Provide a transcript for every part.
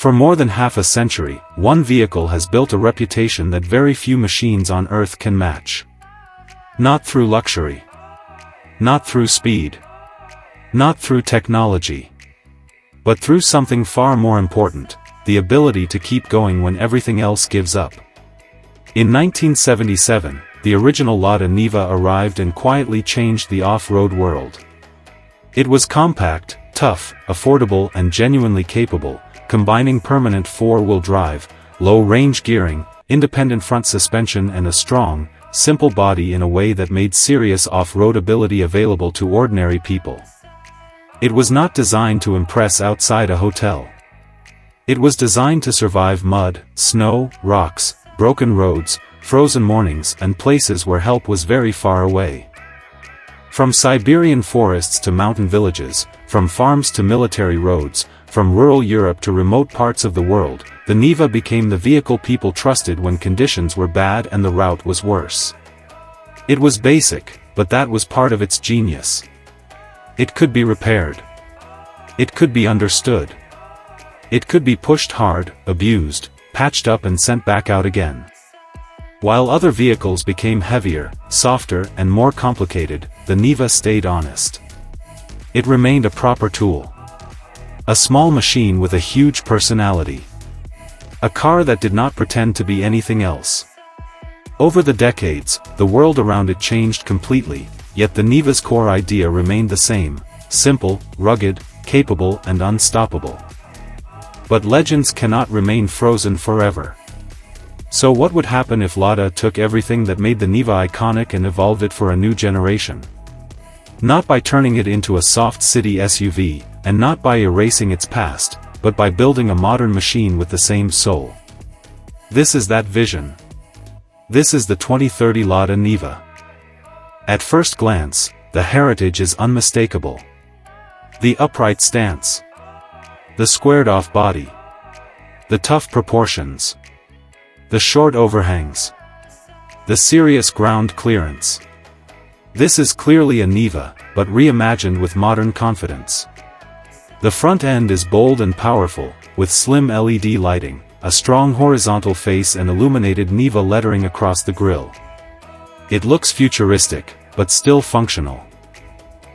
For more than half a century, one vehicle has built a reputation that very few machines on Earth can match. Not through luxury. Not through speed. Not through technology. But through something far more important, the ability to keep going when everything else gives up. In 1977, the original LADA NIVA arrived and quietly changed the off-road world. It was compact, tough, affordable and genuinely capable, combining permanent four-wheel drive, low-range gearing, independent front suspension and a strong, simple body in a way that made serious off-road ability available to ordinary people. It was not designed to impress outside a hotel. It was designed to survive mud, snow, rocks, broken roads, frozen mornings and places where help was very far away. From Siberian forests to mountain villages, from farms to military roads, from rural Europe to remote parts of the world, the Niva became the vehicle people trusted when conditions were bad and the route was worse. It was basic, but that was part of its genius. It could be repaired. It could be understood. It could be pushed hard, abused, patched up and sent back out again. While other vehicles became heavier, softer and more complicated, the Niva stayed honest. It remained a proper tool. A small machine with a huge personality. A car that did not pretend to be anything else. Over the decades, the world around it changed completely, yet the Niva's core idea remained the same: simple, rugged, capable and unstoppable. But legends cannot remain frozen forever. So what would happen if LADA took everything that made the Niva iconic and evolved it for a new generation? Not by turning it into a soft city SUV, and not by erasing its past, but by building a modern machine with the same soul. This is that vision. This is the 2030 LADA NIVA. At first glance, the heritage is unmistakable. The upright stance. The squared-off body. The tough proportions. The short overhangs. The serious ground clearance. This is clearly a Niva, but reimagined with modern confidence. The front end is bold and powerful, with slim LED lighting, a strong horizontal face and illuminated Niva lettering across the grille. It looks futuristic, but still functional.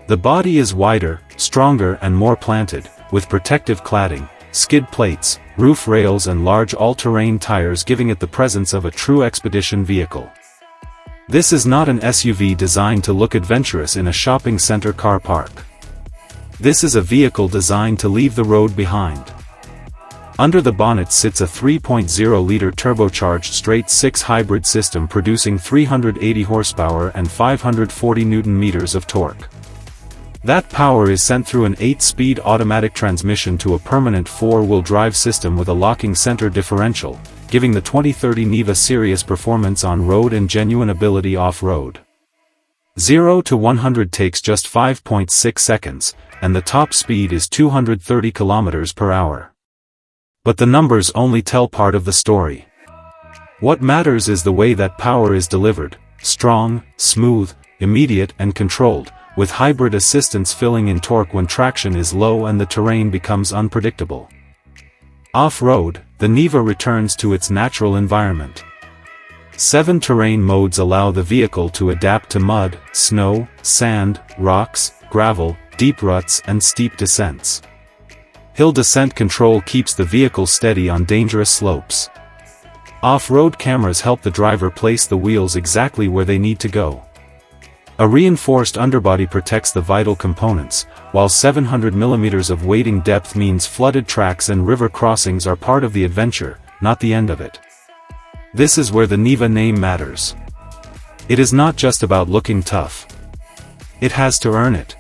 The body is wider, stronger and more planted, with protective cladding, skid plates, roof rails and large all-terrain tires giving it the presence of a true expedition vehicle. This is not an SUV designed to look adventurous in a shopping center car park. This is a vehicle designed to leave the road behind. Under the bonnet sits a 3.0-liter turbocharged straight-six hybrid system producing 380 horsepower and 540 Nm of torque. That power is sent through an 8-speed automatic transmission to a permanent four-wheel drive system with a locking center differential, giving the 2030 NIVA serious performance on road and genuine ability off-road. 0 to 100 takes just 5.6 seconds, and the top speed is 230 km per hour. But the numbers only tell part of the story. What matters is the way that power is delivered: strong, smooth, immediate and controlled, with hybrid assistance filling in torque when traction is low and the terrain becomes unpredictable. Off-road, the NIVA returns to its natural environment. 7 terrain modes allow the vehicle to adapt to mud, snow, sand, rocks, gravel, deep ruts and steep descents. Hill descent control keeps the vehicle steady on dangerous slopes. Off-road cameras help the driver place the wheels exactly where they need to go. A reinforced underbody protects the vital components, while 700 mm of wading depth means flooded tracks and river crossings are part of the adventure, not the end of it. This is where the NIVA name matters. It is not just about looking tough. It has to earn it.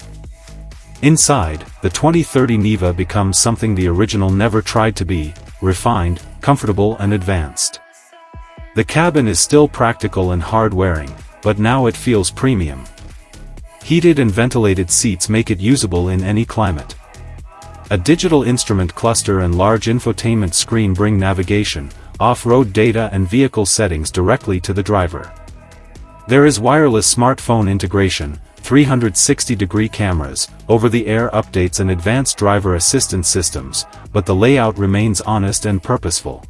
Inside, the 2030 NIVA becomes something the original never tried to be: refined, comfortable and advanced. The cabin is still practical and hard-wearing, but now it feels premium. Heated and ventilated seats make it usable in any climate. A digital instrument cluster and large infotainment screen bring navigation, off-road data and vehicle settings directly to the driver. There is wireless smartphone integration, 360-degree cameras, over-the-air updates and advanced driver assistance systems, but the layout remains honest and purposeful.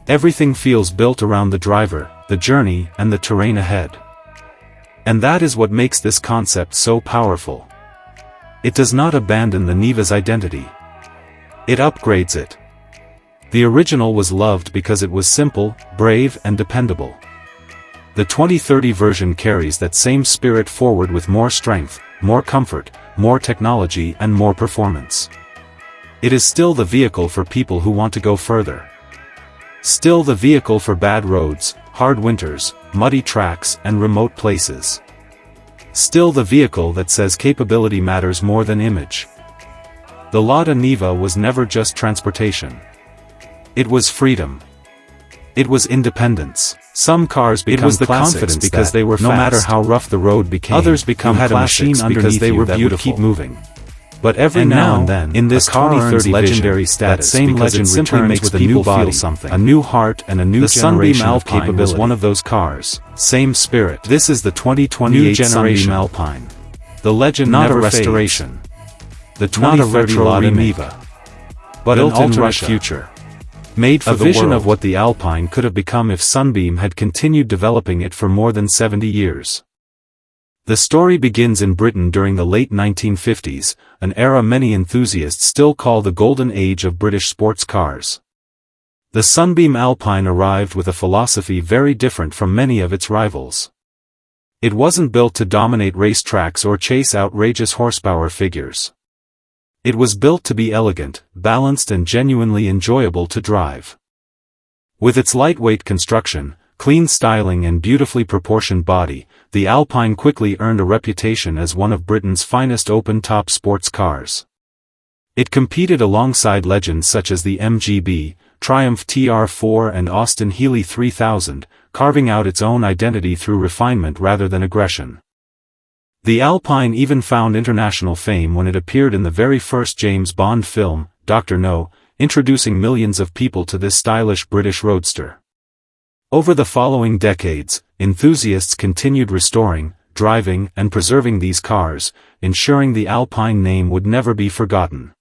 Everything feels built around the driver, the journey, and the terrain ahead. And that is what makes this concept so powerful. It does not abandon the Niva's identity. It upgrades it. The original was loved because it was simple, brave, and dependable. The 2030 version carries that same spirit forward with more strength, more comfort, more technology, and more performance. It is still the vehicle for people who want to go further. Still the vehicle for bad roads, hard winters, muddy tracks, and remote places. Still the vehicle that says capability matters more than image. The LADA NIVA was never just transportation. It was freedom. It was independence. Some cars become classics because they were fast. No matter how rough the road became, others become classics because they were beautiful. Keep moving. But every now and then, in this car earns legendary status, that same legend simply makes the people feel something. A new heart and a new generation of capability. Was one of those cars. Same spirit. This is the 2028 generation Alpine. The legend not a restoration. The 2030 LADA NIVA. But an alternate future. Made for the world. A vision of what the Alpine could have become if Sunbeam had continued developing it for more than 70 years. The story begins in Britain during the late 1950s, an era many enthusiasts still call the golden age of British sports cars. The Sunbeam Alpine arrived with a philosophy very different from many of its rivals. It wasn't built to dominate racetracks or chase outrageous horsepower figures. It was built to be elegant, balanced, and genuinely enjoyable to drive. With its lightweight construction, clean styling, and beautifully proportioned body, the Alpine quickly earned a reputation as one of Britain's finest open-top sports cars. It competed alongside legends such as the MGB, Triumph TR4 and Austin Healey 3000, carving out its own identity through refinement rather than aggression. The Alpine even found international fame when it appeared in the very first James Bond film, Dr. No, introducing millions of people to this stylish British roadster. Over the following decades, enthusiasts continued restoring, driving, and preserving these cars, ensuring the Alpine name would never be forgotten.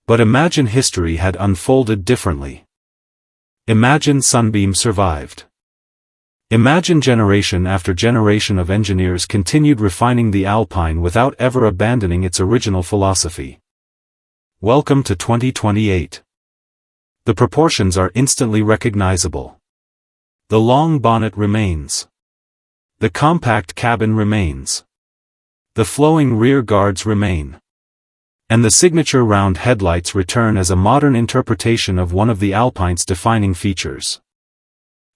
But imagine history had unfolded differently. Imagine Sunbeam survived. Imagine generation after generation of engineers continued refining the Alpine without ever abandoning its original philosophy. Welcome to 2028. The proportions are instantly recognizable. The long bonnet remains. The compact cabin remains. The flowing rear guards remain. And the signature round headlights return as a modern interpretation of one of the Alpine's defining features.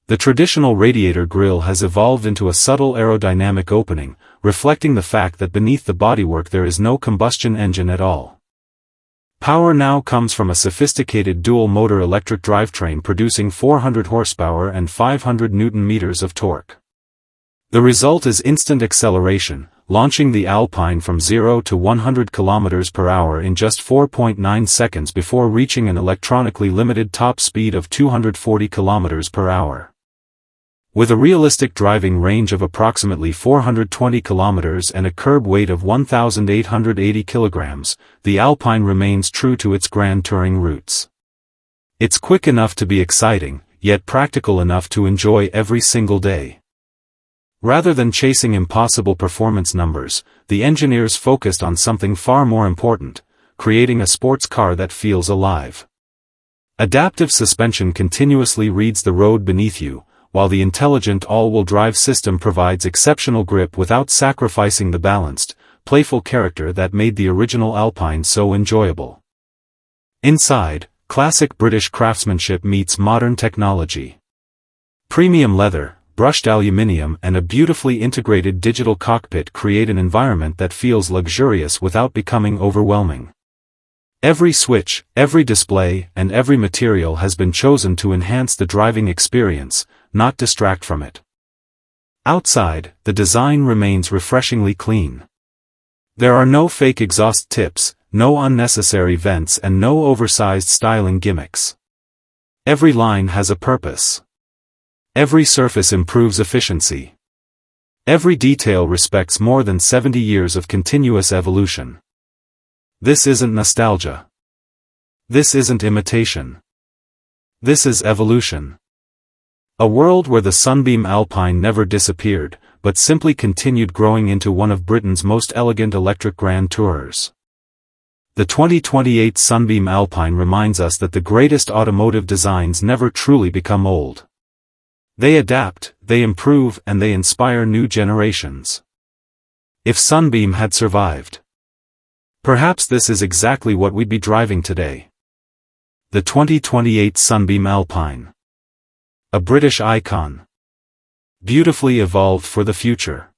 The traditional radiator grille has evolved into a subtle aerodynamic opening, reflecting the fact that beneath the bodywork there is no combustion engine at all. Power now comes from a sophisticated dual-motor electric drivetrain producing 400 horsepower and 500 Nm of torque. The result is instant acceleration, launching the Alpine from 0 to 100 km per hour in just 4.9 seconds before reaching an electronically limited top speed of 240 km per hour. With a realistic driving range of approximately 420 km and a curb weight of 1,880 kg, the Alpine remains true to its grand touring roots. It's quick enough to be exciting, yet practical enough to enjoy every single day. Rather than chasing impossible performance numbers, the engineers focused on something far more important, creating a sports car that feels alive. Adaptive suspension continuously reads the road beneath you, while the intelligent all-wheel drive system provides exceptional grip without sacrificing the balanced, playful character that made the original Alpine so enjoyable. Inside, classic British craftsmanship meets modern technology. Premium leather, brushed aluminium, and a beautifully integrated digital cockpit create an environment that feels luxurious without becoming overwhelming. Every switch, every display, and every material has been chosen to enhance the driving experience, not distract from it. Outside, the design remains refreshingly clean. There are no fake exhaust tips, no unnecessary vents, and no oversized styling gimmicks. Every line has a purpose. Every surface improves efficiency. Every detail respects more than 70 years of continuous evolution. This isn't nostalgia. This isn't imitation. This is evolution. A world where the Sunbeam Alpine never disappeared, but simply continued growing into one of Britain's most elegant electric Grand Tourers. The 2028 Sunbeam Alpine reminds us that the greatest automotive designs never truly become old. They adapt, they improve, and they inspire new generations. If Sunbeam had survived, perhaps this is exactly what we'd be driving today. The 2028 Sunbeam Alpine. A British icon. Beautifully evolved for the future.